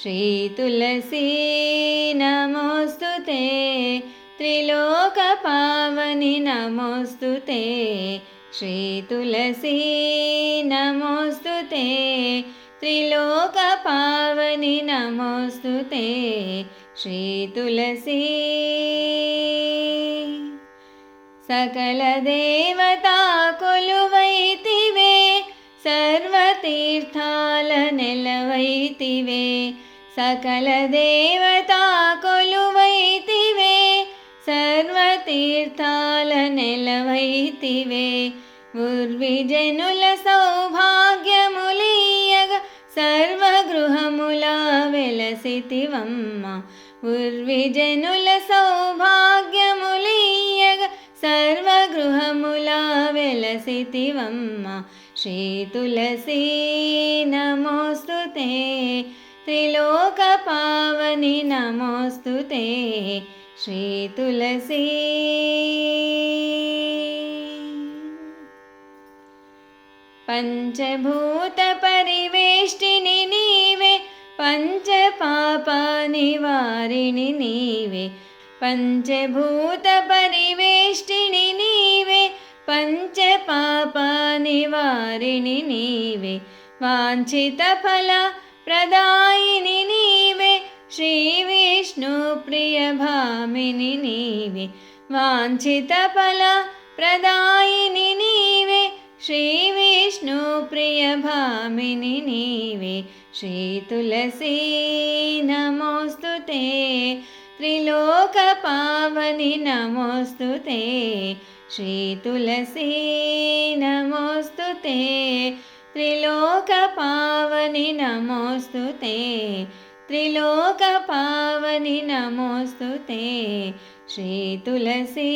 श्रीतुलसी नमोस्तुते त्रिलोकपावनि नमोस्तुते श्रीतुलसी नमोस्तुते त्रिलोकपावनि नमोस्तुते श्रीतुलसी सकलदेवता कोलुवैतिवे सर्वतीर्थाल नेलवैतिवे सकलदेवता कोलुवैतिवे सर्वतीर्थाल नेलवैतिवे उर्विजनुल सौभाग्यमुलीयग सर्वगृहमुला वेलसितिवम्म उर्विजनुल सौभाग्यमुलीयग सर्वगृहमुला वेलसितिवम्म श्रीतुलसी नमोस्तुते त्रिलोकपावनि नमोस्तुते श्रीतुलसी पंचभूतपरिवेष्टिनि नीवे पंचपापनिवारिणि नीवे पंचभूतपरिवेष्टिनि नीवे पंचपापनिवारिणि नीवे वाञ्छितफलप्रदायिनि नीवे श्रीविष्णुप्रियभामिनि नीवे वाञ्छितफलप्रदायिनि नीवे श्रीविष्णुप्रियभामिनि नीवे श्रीतुलसी नमोस्तुते त्रिलोकपावनि नमोस्तुते श्रीतुलसी नमोस्तुते त्रिलोकपावनि नमोस्तुते त्रिलोकपावनि नमोस्तुते श्रीतुलसी।